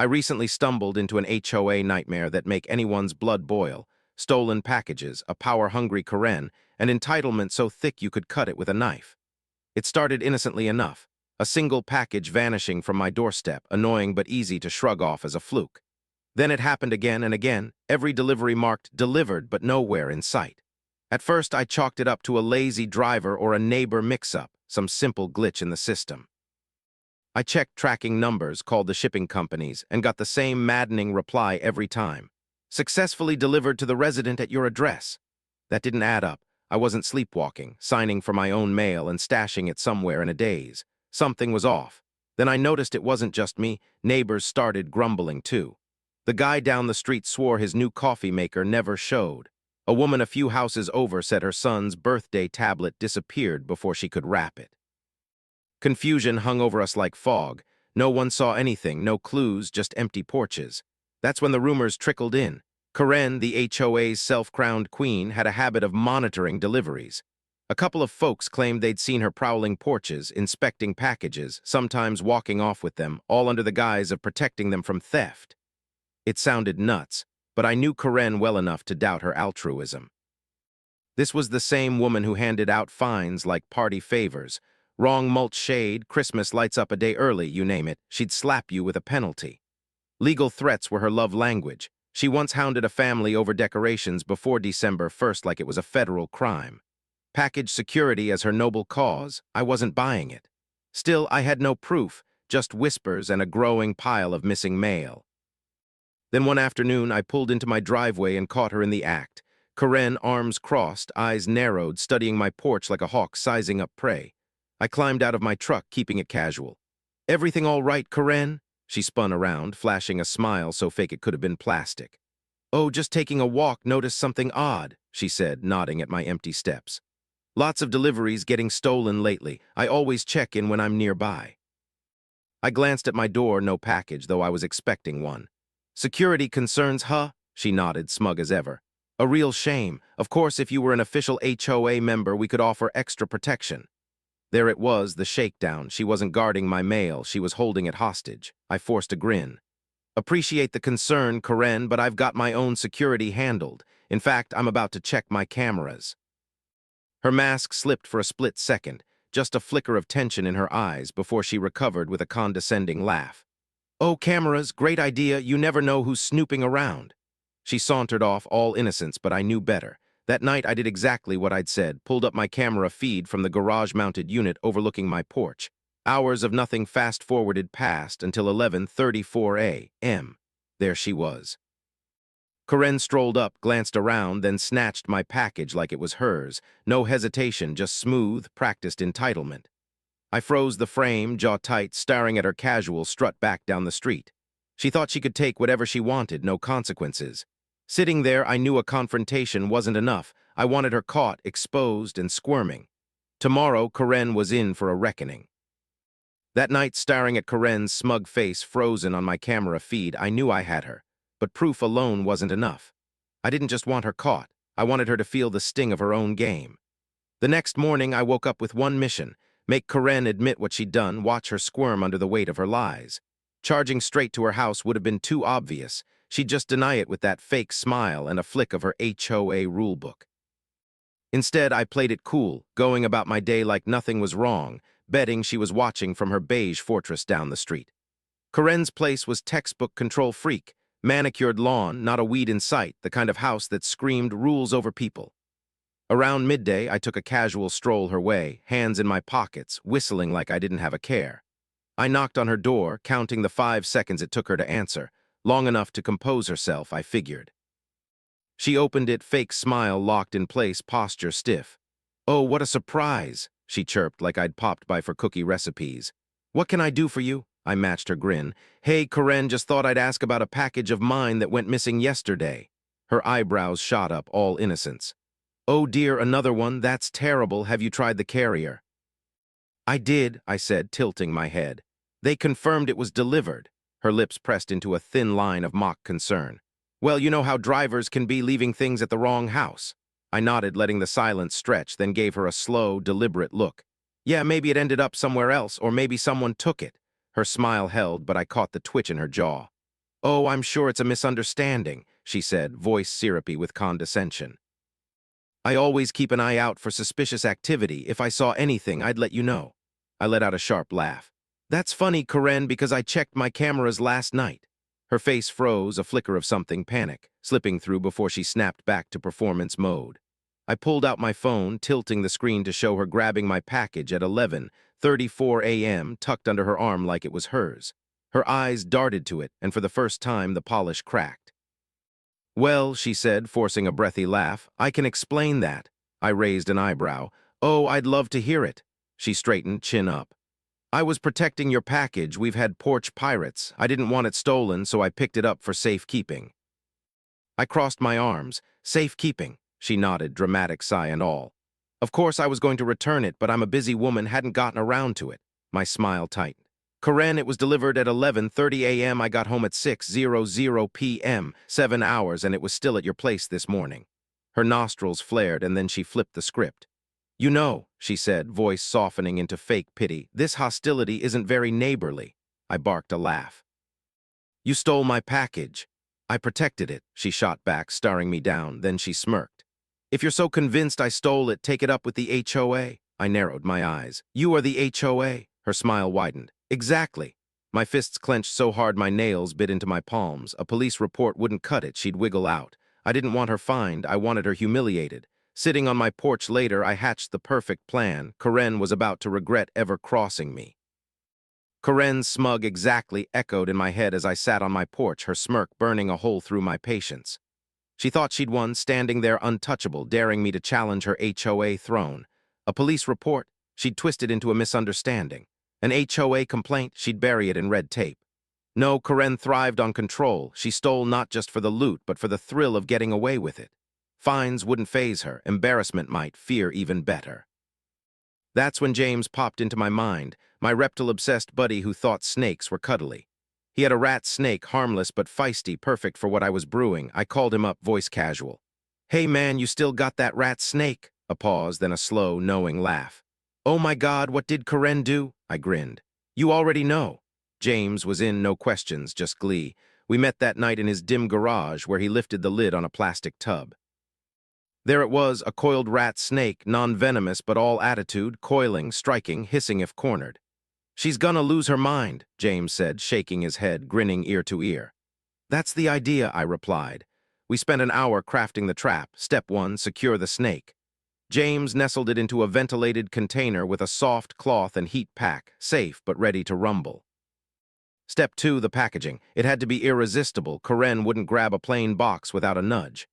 I recently stumbled into an HOA nightmare that make anyone's blood boil. Stolen packages, a power-hungry Karen, and entitlement so thick you could cut it with a knife. It started innocently enough. A single package vanishing from my doorstep, annoying but easy to shrug off as a fluke. Then it happened again and again, every delivery marked delivered but nowhere in sight. At first I chalked it up to a lazy driver or a neighbor mix-up, some simple glitch in the system. I checked tracking numbers, called the shipping companies, and got the same maddening reply every time. Successfully delivered to the resident at your address. That didn't add up. I wasn't sleepwalking, signing for my own mail and stashing it somewhere in a daze. Something was off. Then I noticed it wasn't just me. Neighbors started grumbling too. The guy down the street swore his new coffee maker never showed. A woman a few houses over said her son's birthday tablet disappeared before she could wrap it. Confusion hung over us like fog. No one saw anything, no clues, just empty porches. That's when the rumors trickled in. Karen, the HOA's self-crowned queen, had a habit of monitoring deliveries. A couple of folks claimed they'd seen her prowling porches, inspecting packages, sometimes walking off with them, all under the guise of protecting them from theft. It sounded nuts, but I knew Karen well enough to doubt her altruism. This was the same woman who handed out fines like party favors. Wrong mulch shade, Christmas lights up a day early, you name it, she'd slap you with a penalty. Legal threats were her love language. She once hounded a family over decorations before December 1st like it was a federal crime. Package security as her noble cause, I wasn't buying it. Still, I had no proof, just whispers and a growing pile of missing mail. Then one afternoon, I pulled into my driveway and caught her in the act. Karen, arms crossed, eyes narrowed, studying my porch like a hawk sizing up prey. I climbed out of my truck, keeping it casual. "Everything all right, Karen?" She spun around, flashing a smile so fake it could have been plastic. "Oh, just taking a walk, noticed something odd," she said, nodding at my empty steps. "Lots of deliveries getting stolen lately. I always check in when I'm nearby." I glanced at my door, no package, though I was expecting one. "Security concerns, huh?" She nodded, smug as ever. "A real shame. Of course, if you were an official HOA member, we could offer extra protection." There it was, the shakedown. She wasn't guarding my mail, she was holding it hostage. I forced a grin. "Appreciate the concern, Karen, but I've got my own security handled. In fact, I'm about to check my cameras." Her mask slipped for a split second, just a flicker of tension in her eyes before she recovered with a condescending laugh. "Oh, cameras, great idea, you never know who's snooping around." She sauntered off, all innocence, but I knew better. That night I did exactly what I'd said, pulled up my camera feed from the garage-mounted unit overlooking my porch. Hours of nothing fast-forwarded past until 11:34 a.m. There she was. Karen strolled up, glanced around, then snatched my package like it was hers. No hesitation, just smooth, practiced entitlement. I froze the frame, jaw tight, staring at her casual strut back down the street. She thought she could take whatever she wanted, no consequences. Sitting there, I knew a confrontation wasn't enough. I wanted her caught, exposed, and squirming. Tomorrow, Karen was in for a reckoning. That night, staring at Karen's smug face frozen on my camera feed, I knew I had her. But proof alone wasn't enough. I didn't just want her caught. I wanted her to feel the sting of her own game. The next morning, I woke up with one mission: make Karen admit what she'd done, watch her squirm under the weight of her lies. Charging straight to her house would have been too obvious. She'd just deny it with that fake smile and a flick of her HOA rulebook. Instead, I played it cool, going about my day like nothing was wrong, betting she was watching from her beige fortress down the street. Karen's place was textbook control freak, manicured lawn, not a weed in sight, the kind of house that screamed rules over people. Around midday, I took a casual stroll her way, hands in my pockets, whistling like I didn't have a care. I knocked on her door, counting the 5 seconds it took her to answer. Long enough to compose herself, I figured. She opened it, fake smile locked in place, posture stiff. "Oh, what a surprise," she chirped like I'd popped by for cookie recipes. "What can I do for you?" I matched her grin. "Hey, Karen, just thought I'd ask about a package of mine that went missing yesterday." Her eyebrows shot up, all innocence. "Oh dear, another one? That's terrible. Have you tried the carrier?" "I did," I said, tilting my head. "They confirmed it was delivered." Her lips pressed into a thin line of mock concern. "Well, you know how drivers can be, leaving things at the wrong house." I nodded, letting the silence stretch, then gave her a slow, deliberate look. "Yeah, maybe it ended up somewhere else, or maybe someone took it." Her smile held, but I caught the twitch in her jaw. "Oh, I'm sure it's a misunderstanding," she said, voice syrupy with condescension. "I always keep an eye out for suspicious activity. If I saw anything, I'd let you know." I let out a sharp laugh. "That's funny, Karen, because I checked my cameras last night." Her face froze, a flicker of something, panic, slipping through before she snapped back to performance mode. I pulled out my phone, tilting the screen to show her grabbing my package at 11:34 a.m., tucked under her arm like it was hers. Her eyes darted to it, and for the first time the polish cracked. "Well," she said, forcing a breathy laugh, "I can explain that." I raised an eyebrow. "Oh, I'd love to hear it." She straightened, chin up. "I was protecting your package. We've had porch pirates. I didn't want it stolen, so I picked it up for safekeeping." I crossed my arms. "Safekeeping," she nodded, dramatic sigh and all. "Of course I was going to return it, but I'm a busy woman, hadn't gotten around to it." My smile tightened. "Karen, it was delivered at 11:30 a.m. I got home at 6:00 p.m., 7 hours, and it was still at your place this morning." Her nostrils flared, and then she flipped the script. "You know," she said, voice softening into fake pity, "this hostility isn't very neighborly." I barked a laugh. "You stole my package." "I protected it," she shot back, staring me down, then she smirked. "If you're so convinced I stole it, take it up with the HOA." I narrowed my eyes. "You are the HOA." Her smile widened. "Exactly." My fists clenched so hard my nails bit into my palms. A police report wouldn't cut it, she'd wiggle out. I didn't want her fined, I wanted her humiliated. Sitting on my porch later, I hatched the perfect plan. Karen was about to regret ever crossing me. Karen's smug exactly echoed in my head as I sat on my porch, her smirk burning a hole through my patience. She thought she'd won, standing there untouchable, daring me to challenge her HOA throne. A police report, she'd twist it into a misunderstanding. An HOA complaint, she'd bury it in red tape. No, Karen thrived on control. She stole not just for the loot, but for the thrill of getting away with it. Fines wouldn't faze her, embarrassment might, fear even better. That's when James popped into my mind, my reptile-obsessed buddy who thought snakes were cuddly. He had a rat snake, harmless but feisty, perfect for what I was brewing. I called him up, voice casual. "Hey man, you still got that rat snake?" A pause, then a slow, knowing laugh. "Oh my God, what did Karen do?" I grinned. "You already know." James was in, no questions, just glee. We met that night in his dim garage where he lifted the lid on a plastic tub. There it was, a coiled rat snake, non-venomous but all attitude, coiling, striking, hissing if cornered. "She's gonna lose her mind," James said, shaking his head, grinning ear to ear. "That's the idea," I replied. We spent an hour crafting the trap. Step 1, secure the snake. James nestled it into a ventilated container with a soft cloth and heat pack, safe but ready to rumble. Step 2, the packaging. It had to be irresistible. Karen wouldn't grab a plain box without a nudge.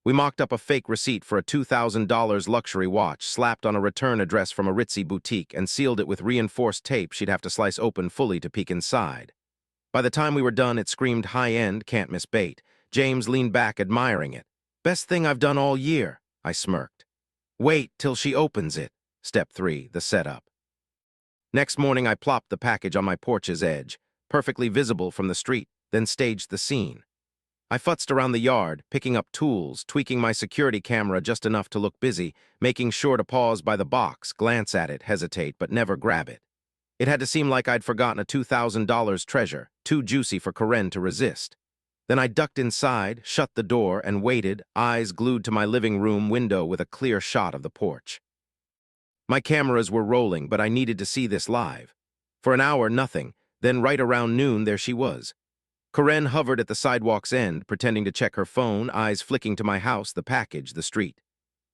We mocked up a fake receipt for a $2,000 luxury watch, slapped on a return address from a ritzy boutique, and sealed it with reinforced tape she'd have to slice open fully to peek inside. By the time we were done, it screamed high-end, can't miss bait. James leaned back, admiring it. "Best thing I've done all year," I smirked. "Wait till she opens it." Step 3, the setup. Next morning, I plopped the package on my porch's edge, perfectly visible from the street, then staged the scene. I futzed around the yard, picking up tools, tweaking my security camera just enough to look busy, making sure to pause by the box, glance at it, hesitate, but never grab it. It had to seem like I'd forgotten a $2,000 treasure, too juicy for Karen to resist. Then I ducked inside, shut the door, and waited, eyes glued to my living room window with a clear shot of the porch. My cameras were rolling, but I needed to see this live. For an hour, nothing. Then right around noon, there she was. Karen hovered at the sidewalk's end, pretending to check her phone, eyes flicking to my house, the package, the street.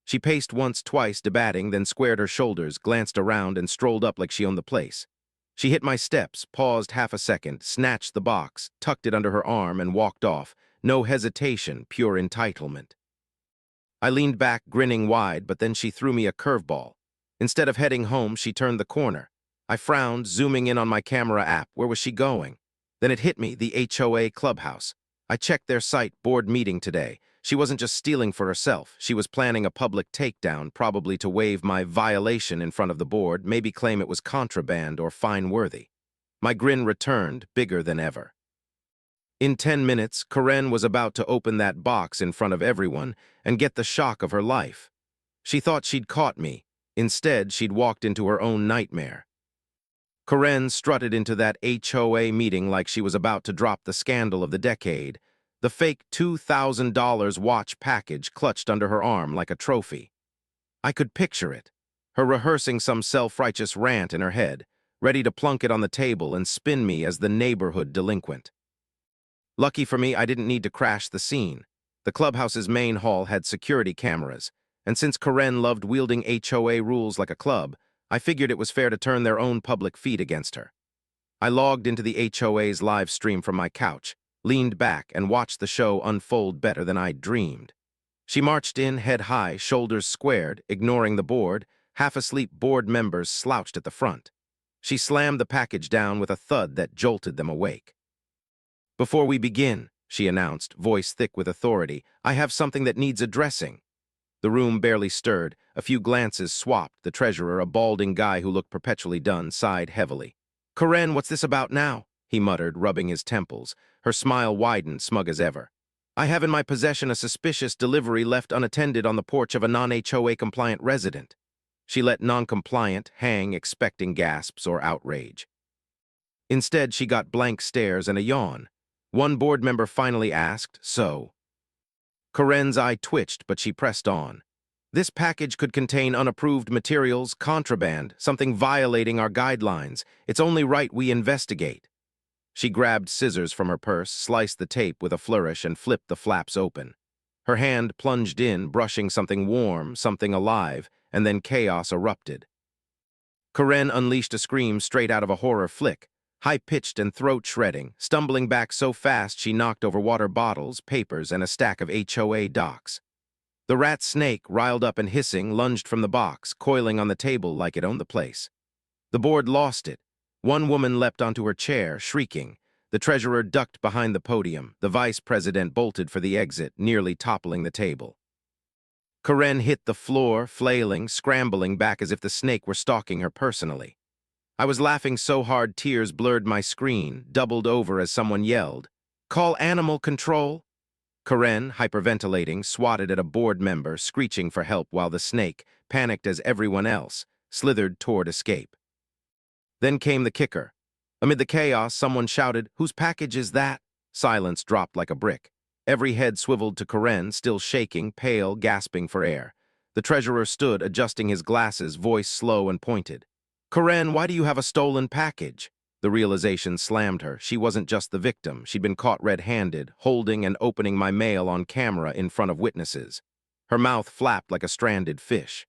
She paced once, twice, debating, then squared her shoulders, glanced around, and strolled up like she owned the place. She hit my steps, paused half a second, snatched the box, tucked it under her arm, and walked off. No hesitation, pure entitlement. I leaned back, grinning wide, but then she threw me a curveball. Instead of heading home, she turned the corner. I frowned, zooming in on my camera app. Where was she going? Then it hit me, the HOA clubhouse. I checked their site, board meeting today. She wasn't just stealing for herself. She was planning a public takedown, probably to waive my violation in front of the board, maybe claim it was contraband or fine-worthy. My grin returned, bigger than ever. In 10 minutes, Karen was about to open that box in front of everyone and get the shock of her life. She thought she'd caught me. Instead, she'd walked into her own nightmare. Karen strutted into that HOA meeting like she was about to drop the scandal of the decade, the fake $2,000 watch package clutched under her arm like a trophy. I could picture it, her rehearsing some self-righteous rant in her head, ready to plunk it on the table and spin me as the neighborhood delinquent. Lucky for me, I didn't need to crash the scene. The clubhouse's main hall had security cameras, and since Karen loved wielding HOA rules like a club, I figured it was fair to turn their own public feed against her. I logged into the HOA's live stream from my couch, leaned back, and watched the show unfold better than I'd dreamed. She marched in, head high, shoulders squared, ignoring the board. Half-asleep board members slouched at the front. She slammed the package down with a thud that jolted them awake. "Before we begin," she announced, voice thick with authority, "I have something that needs addressing." The room barely stirred. A few glances swapped. The treasurer, a balding guy who looked perpetually done, sighed heavily. "Karen, what's this about now?" he muttered, rubbing his temples. Her smile widened, smug as ever. "I have in my possession a suspicious delivery left unattended on the porch of a non-HOA-compliant resident." She let non-compliant hang, expecting gasps or outrage. Instead, she got blank stares and a yawn. One board member finally asked, "So?" Karen's eye twitched, but she pressed on. "This package could contain unapproved materials, contraband, something violating our guidelines. It's only right we investigate." She grabbed scissors from her purse, sliced the tape with a flourish, and flipped the flaps open. Her hand plunged in, brushing something warm, something alive, and then chaos erupted. Karen unleashed a scream straight out of a horror flick, high-pitched and throat-shredding, stumbling back so fast she knocked over water bottles, papers, and a stack of HOA docs. The rat snake, riled up and hissing, lunged from the box, coiling on the table like it owned the place. The board lost it. One woman leapt onto her chair, shrieking. The treasurer ducked behind the podium. The vice president bolted for the exit, nearly toppling the table. Karen hit the floor, flailing, scrambling back as if the snake were stalking her personally. I was laughing so hard tears blurred my screen, doubled over as someone yelled, "Call animal control!" Karen, hyperventilating, swatted at a board member, screeching for help while the snake, panicked as everyone else, slithered toward escape. Then came the kicker. Amid the chaos, someone shouted, "Whose package is that?" Silence dropped like a brick. Every head swiveled to Karen, still shaking, pale, gasping for air. The treasurer stood, adjusting his glasses, voice slow and pointed. "Karen, why do you have a stolen package?" The realization slammed her. She wasn't just the victim. She'd been caught red-handed, holding and opening my mail on camera in front of witnesses. Her mouth flapped like a stranded fish.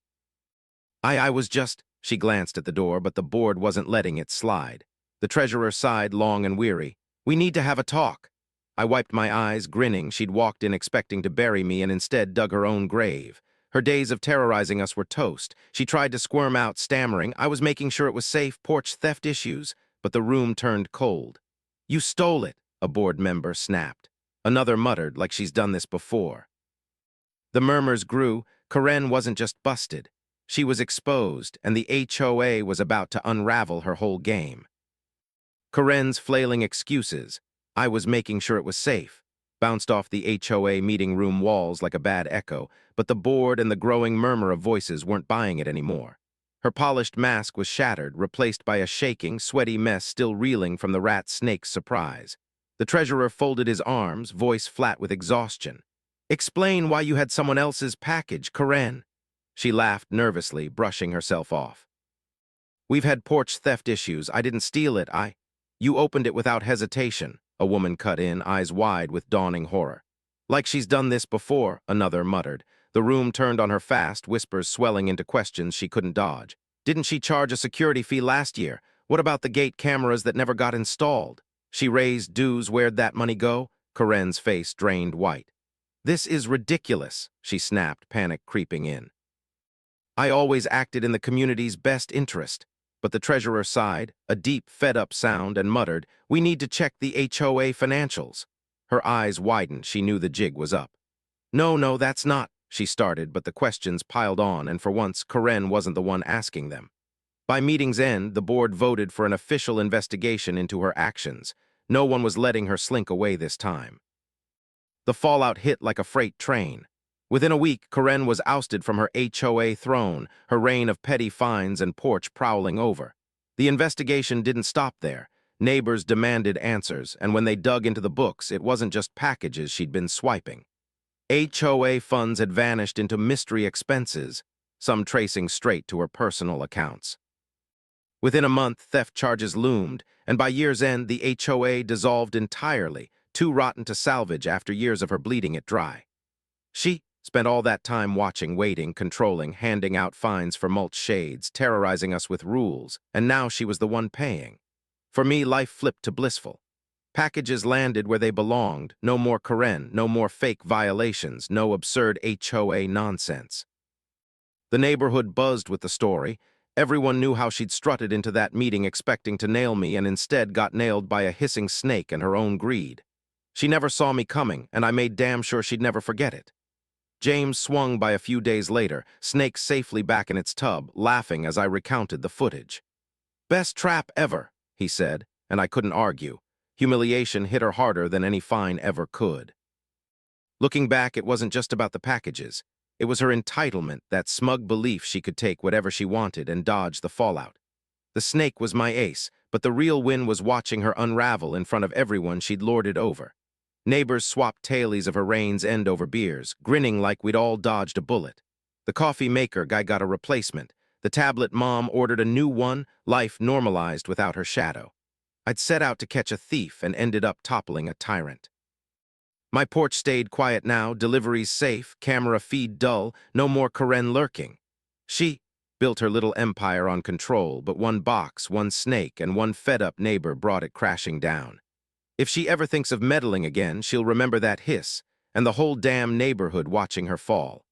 I was just... She glanced at the door, but the board wasn't letting it slide. The treasurer sighed, long and weary. "We need to have a talk." I wiped my eyes, grinning. She'd walked in expecting to bury me and instead dug her own grave. Her days of terrorizing us were toast. She tried to squirm out, stammering, "I was making sure it was safe, porch theft issues." But the room turned cold. "You stole it," a board member snapped. Another muttered, like she's done this before. The murmurs grew. Karen wasn't just busted. She was exposed, and the HOA was about to unravel her whole game. Karen's flailing excuses, "I was making sure it was safe," bounced off the HOA meeting room walls like a bad echo, but the board and the growing murmur of voices weren't buying it anymore. Her polished mask was shattered, replaced by a shaking, sweaty mess still reeling from the rat snake's surprise. The treasurer folded his arms, voice flat with exhaustion. "Explain why you had someone else's package, Karen." She laughed nervously, brushing herself off. "We've had porch theft issues. I didn't steal it. You opened it without hesitation," a woman cut in, eyes wide with dawning horror. "Like she's done this before," another muttered. The room turned on her fast, whispers swelling into questions she couldn't dodge. "Didn't she charge a security fee last year? What about the gate cameras that never got installed? She raised dues. Where'd that money go?" Karen's face drained white. "This is ridiculous," she snapped, panic creeping in. "I always acted in the community's best interest." But the treasurer sighed, a deep, fed-up sound, and muttered, "We need to check the HOA financials." Her eyes widened. She knew the jig was up. No, that's not," she started, but the questions piled on, and for once, Karen wasn't the one asking them. By meeting's end, the board voted for an official investigation into her actions. No one was letting her slink away this time. The fallout hit like a freight train. Within a week, Karen was ousted from her HOA throne, her reign of petty fines and porch prowling over. The investigation didn't stop there. Neighbors demanded answers, and when they dug into the books, it wasn't just packages she'd been swiping. HOA funds had vanished into mystery expenses, some tracing straight to her personal accounts. Within a month, theft charges loomed, and by year's end, the HOA dissolved entirely, too rotten to salvage after years of her bleeding it dry. She spent all that time watching, waiting, controlling, handing out fines for mulch shades, terrorizing us with rules, and now she was the one paying. For me, life flipped to blissful. Packages landed where they belonged, no more Karen, no more fake violations, no absurd HOA nonsense. The neighborhood buzzed with the story. Everyone knew how she'd strutted into that meeting expecting to nail me and instead got nailed by a hissing snake and her own greed. She never saw me coming, and I made damn sure she'd never forget it. James swung by a few days later, snake safely back in its tub, laughing as I recounted the footage. "Best trap ever," he said, and I couldn't argue. Humiliation hit her harder than any fine ever could. Looking back, it wasn't just about the packages. It was her entitlement, that smug belief she could take whatever she wanted and dodge the fallout. The snake was my ace, but the real win was watching her unravel in front of everyone she'd lorded over. Neighbors swapped tailies of her reign's end over beers, grinning like we'd all dodged a bullet. The coffee maker guy got a replacement. The tablet mom ordered a new one, life normalized without her shadow. I'd set out to catch a thief and ended up toppling a tyrant. My porch stayed quiet now, deliveries safe, camera feed dull, no more Karen lurking. She built her little empire on control, but one box, one snake, and one fed-up neighbor brought it crashing down. If she ever thinks of meddling again, she'll remember that hiss, and the whole damn neighborhood watching her fall.